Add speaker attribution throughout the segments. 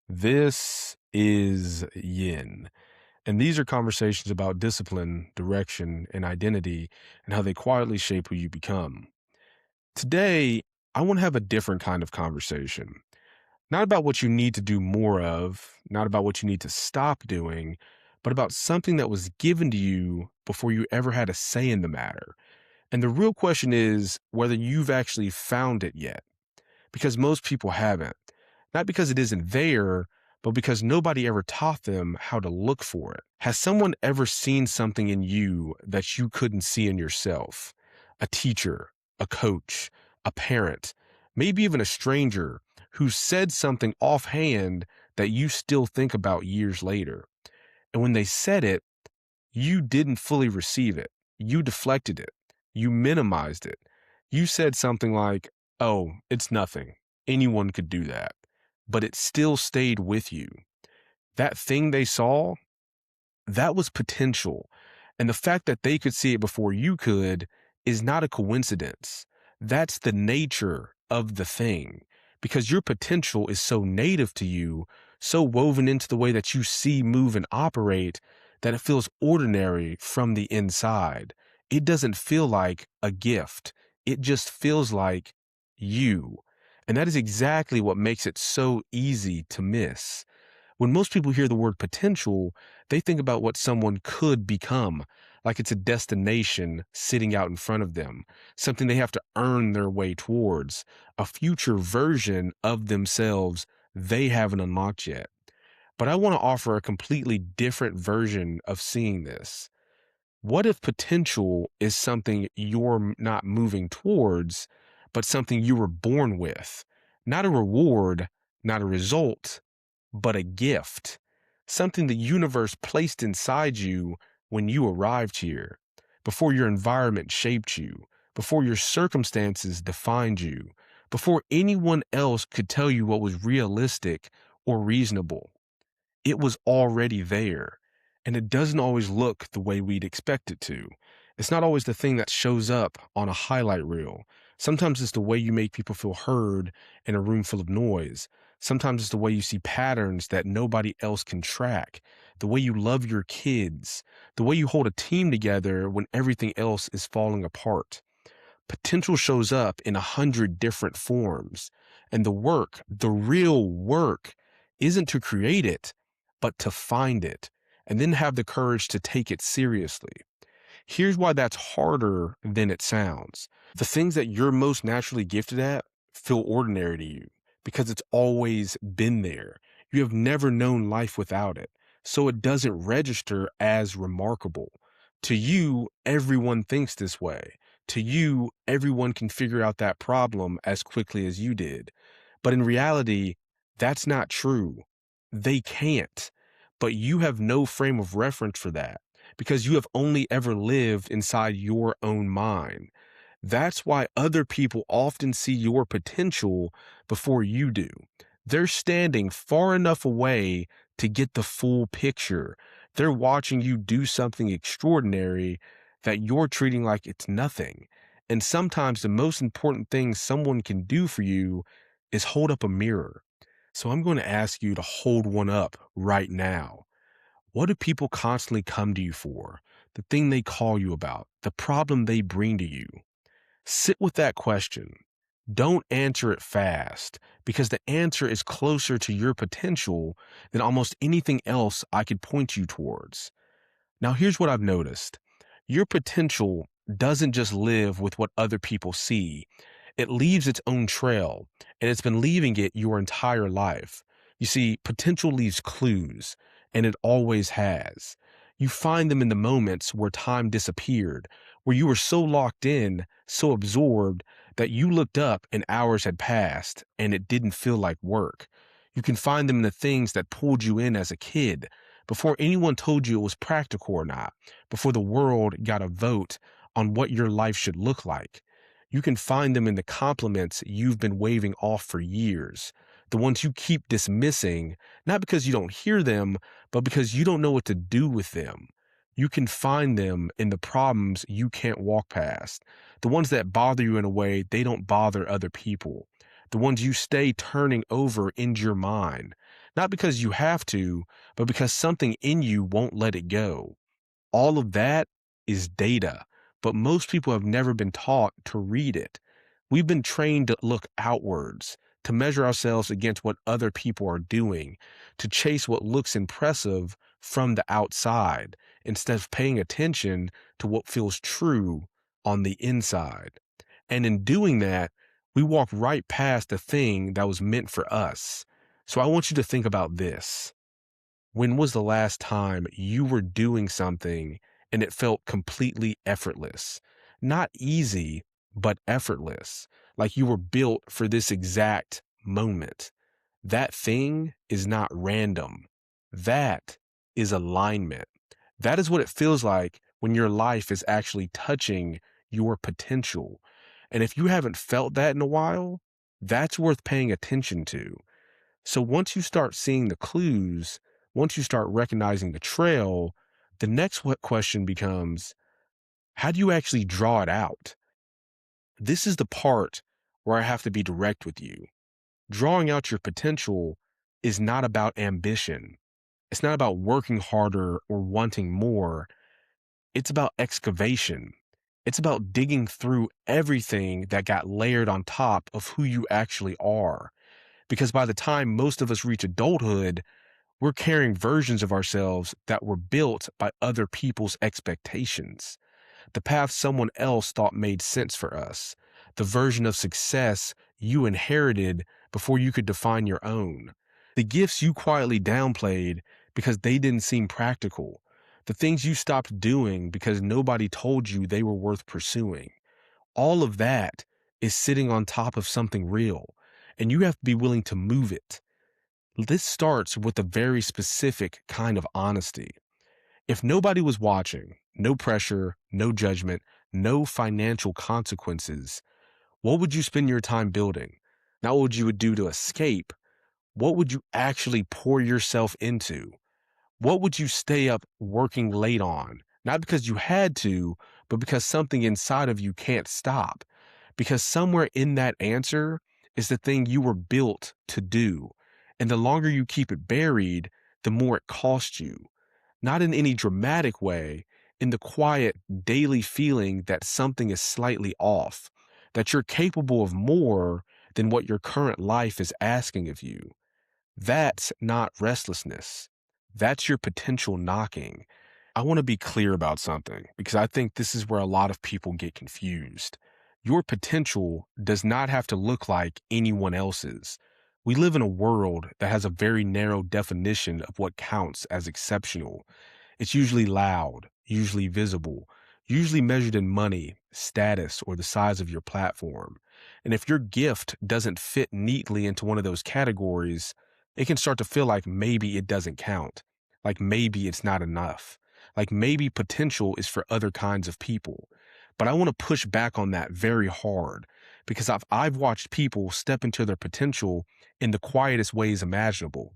Speaker 1: This is Yin. And these are conversations about discipline, direction, and identity, and how they quietly shape who you become. Today, I want to have a different kind of conversation. Not about what you need to do more of, not about what you need to stop doing, but about something that was given to you before you ever had a say in the matter. And the real question is whether you've actually found it yet, because most people haven't. Not because it isn't there, but because nobody ever taught them how to look for it. Has someone ever seen something in you that you couldn't see in yourself? A teacher, a coach, a parent, maybe even a stranger who said something offhand that you still think about years later. And when they said it, you didn't fully receive it. You deflected it. You minimized it. You said something like, oh, it's nothing. Anyone could do that. But it still stayed with you. That thing they saw, that was potential. And the fact that they could see it before you could is not a coincidence. That's the nature of the thing because your potential is so native to you, so woven into the way that you see, move, and operate that it feels ordinary from the inside. It doesn't feel like a gift. It just feels like you. And that is exactly what makes it so easy to miss. When most people hear the word potential, they think about what someone could become, like it's a destination sitting out in front of them, something they have to earn their way towards, a future version of themselves they haven't unlocked yet. But I want to offer a completely different version of seeing this. What if potential is something you're not moving towards, but something you were born with? Not a reward, not a result, but a gift, something the universe placed inside you when you arrived here, before your environment shaped you, before your circumstances defined you, before anyone else could tell you what was realistic or reasonable. It was already there. And it doesn't always look the way we'd expect it to. It's not always the thing that shows up on a highlight reel. Sometimes it's the way you make people feel heard in a room full of noise. Sometimes it's the way you see patterns that nobody else can track, the way you love your kids, the way you hold a team together when everything else is falling apart. Potential shows up in 100 different forms. And the work, the real work, isn't to create it, but to find it and then have the courage to take it seriously. Here's why that's harder than it sounds. The things that you're most naturally gifted at feel ordinary to you because it's always been there. You have never known life without it. So it doesn't register as remarkable. To you, everyone thinks this way. To you, everyone can figure out that problem as quickly as you did. But in reality, that's not true. They can't. But you have no frame of reference for that because you have only ever lived inside your own mind. That's why other people often see your potential before you do. They're standing far enough away to get the full picture. They're watching you do something extraordinary that you're treating like it's nothing. And sometimes the most important thing someone can do for you is hold up a mirror. So I'm going to ask you to hold one up right now. What do people constantly come to you for? The thing they call you about, the problem they bring to you. Sit with that question. Don't answer it fast because the answer is closer to your potential than almost anything else I could point you towards. Now, here's what I've noticed. Your potential doesn't just live with what other people see. It leaves its own trail, and it's been leaving it your entire life. You see, potential leaves clues, and it always has. You find them in the moments where time disappeared, where you were so locked in, so absorbed, that you looked up and hours had passed, and it didn't feel like work. You can find them in the things that pulled you in as a kid, before anyone told you it was practical or not, before the world got a vote on what your life should look like. You can find them in the compliments you've been waving off for years, the ones you keep dismissing, not because you don't hear them, but because you don't know what to do with them. You can find them in the problems you can't walk past, the ones that bother you in a way they don't bother other people, the ones you stay turning over in your mind, not because you have to, but because something in you won't let it go. All of that is data, but most people have never been taught to read it. We've been trained to look outwards, to measure ourselves against what other people are doing, to chase what looks impressive from the outside, instead of paying attention to what feels true on the inside. And in doing that, we walk right past the thing that was meant for us. So I want you to think about this. When was the last time you were doing something and it felt completely effortless? Not easy, but effortless. Like you were built for this exact moment. That thing is not random. That is alignment. That is what it feels like when your life is actually touching your potential. And if you haven't felt that in a while, that's worth paying attention to. So once you start seeing the clues, once you start recognizing the trail, the next question becomes, how do you actually draw it out? This is the part where I have to be direct with you. Drawing out your potential is not about ambition. It's not about working harder or wanting more. It's about excavation. It's about digging through everything that got layered on top of who you actually are. Because by the time most of us reach adulthood, we're carrying versions of ourselves that were built by other people's expectations, the path someone else thought made sense for us, the version of success you inherited before you could define your own, the gifts you quietly downplayed because they didn't seem practical, the things you stopped doing because nobody told you they were worth pursuing. All of that is sitting on top of something real, and you have to be willing to move it. This starts with a very specific kind of honesty. If nobody was watching, no pressure, no judgment, no financial consequences, what would you spend your time building? Not what you would do to escape. What would you actually pour yourself into? What would you stay up working late on? Not because you had to, but because something inside of you can't stop. Because somewhere in that answer is the thing you were built to do. And the longer you keep it buried, the more it costs you. Not in any dramatic way, in the quiet daily feeling that something is slightly off, that you're capable of more than what your current life is asking of you. That's not restlessness. That's your potential knocking. I want to be clear about something because I think this is where a lot of people get confused. Your potential does not have to look like anyone else's. We live in a world that has a very narrow definition of what counts as exceptional. It's usually loud, usually visible, usually measured in money, status, or the size of your platform. And if your gift doesn't fit neatly into one of those categories, it can start to feel like maybe it doesn't count, like maybe it's not enough, like maybe potential is for other kinds of people. But I want to push back on that very hard because I've watched people step into their potential in the quietest ways imaginable.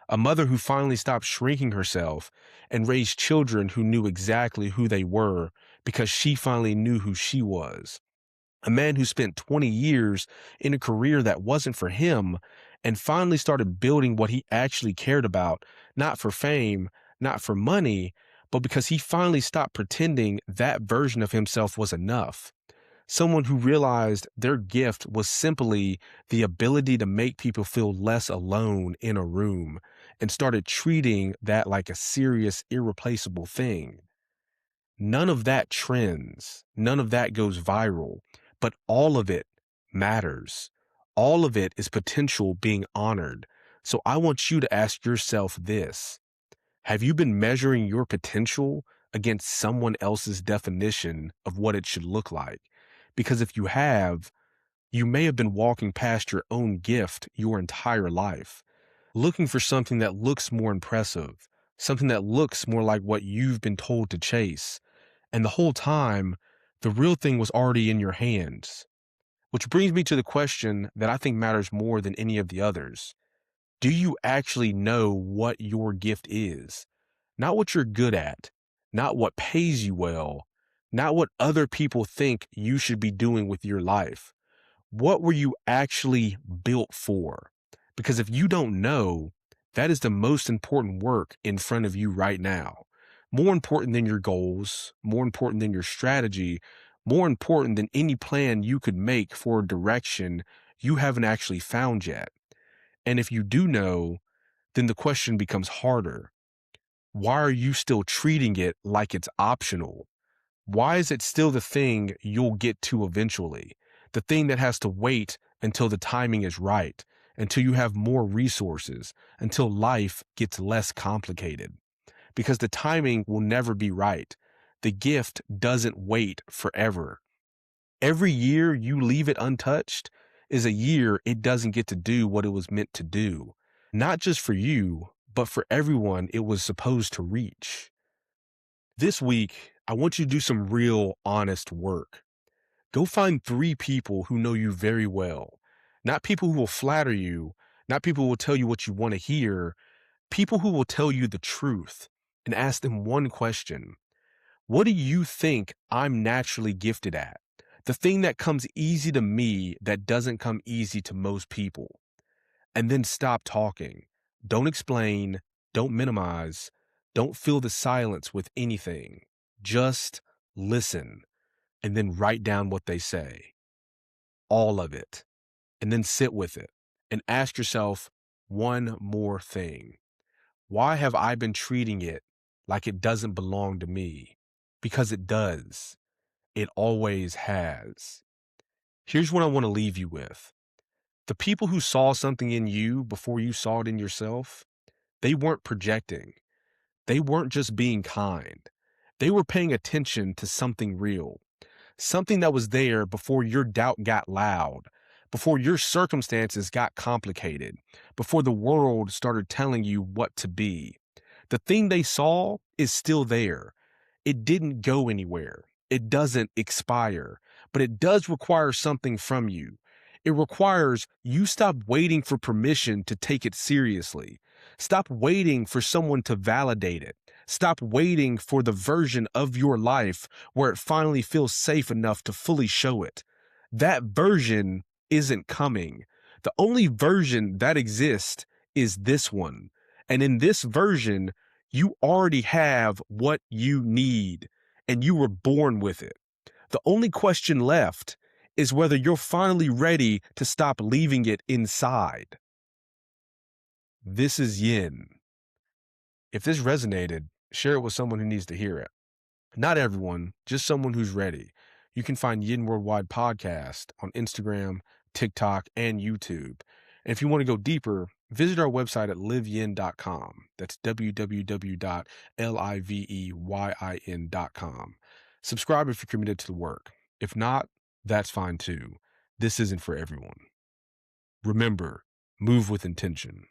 Speaker 1: A mother who finally stopped shrinking herself and raised children who knew exactly who they were because she finally knew who she was. A man who spent 20 years in a career that wasn't for him and finally started building what he actually cared about, not for fame, not for money, but because he finally stopped pretending that version of himself was enough. Someone who realized their gift was simply the ability to make people feel less alone in a room and started treating that like a serious, irreplaceable thing. None of that trends, none of that goes viral, but all of it matters. All of it is potential being honored. So I want you to ask yourself this. Have you been measuring your potential against someone else's definition of what it should look like? Because if you have, you may have been walking past your own gift your entire life, looking for something that looks more impressive, something that looks more like what you've been told to chase. And the whole time, the real thing was already in your hands. Which brings me to the question that I think matters more than any of the others. Do you actually know what your gift is? Not what you're good at, not what pays you well, not what other people think you should be doing with your life. What were you actually built for? Because if you don't know, That is the most important work in front of you right now. More important than your goals, more important than your strategy, more important than any plan you could make for a direction you haven't actually found yet. And if you do know, then the question becomes harder. Why are you still treating it like it's optional? Why is it still the thing you'll get to eventually? The thing that has to wait until the timing is right, until you have more resources, until life gets less complicated. Because the timing will never be right. The gift doesn't wait forever. Every year you leave it untouched is a year it doesn't get to do what it was meant to do. Not just for you, but for everyone it was supposed to reach. This week, I want you to do some real honest work. Go find 3 people who know you very well. Not people who will flatter you, not people who will tell you what you want to hear, people who will tell you the truth, and ask them one question. What do you think I'm naturally gifted at? The thing that comes easy to me that doesn't come easy to most people. And then stop talking. Don't explain, don't minimize, don't fill the silence with anything. Just listen and then write down what they say, all of it, and then sit with it and ask yourself one more thing. Why have I been treating it like it doesn't belong to me? Because it does. It always has. Here's what I want to leave you with. The people who saw something in you before you saw it in yourself, they weren't projecting. They weren't just being kind. They were paying attention to something real, something that was there before your doubt got loud, before your circumstances got complicated, before the world started telling you what to be. The thing they saw is still there. It didn't go anywhere. It doesn't expire, but it does require something from you. It requires you stop waiting for permission to take it seriously. Stop waiting for someone to validate it. Stop waiting for the version of your life where it finally feels safe enough to fully show it. That version isn't coming. The only version that exists is this one. And in this version, you already have what you need, and you were born with it. The only question left is whether you're finally ready to stop leaving it inside. This is Yin. If this resonated, share it with someone who needs to hear it. Not everyone, just someone who's ready. You can find Yin Worldwide Podcast on Instagram, TikTok, and YouTube. And if you want to go deeper, visit our website at liveyin.com. That's www.liveyin.com. Subscribe if you're committed to the work. If not, that's fine too. This isn't for everyone. Remember, move with intention.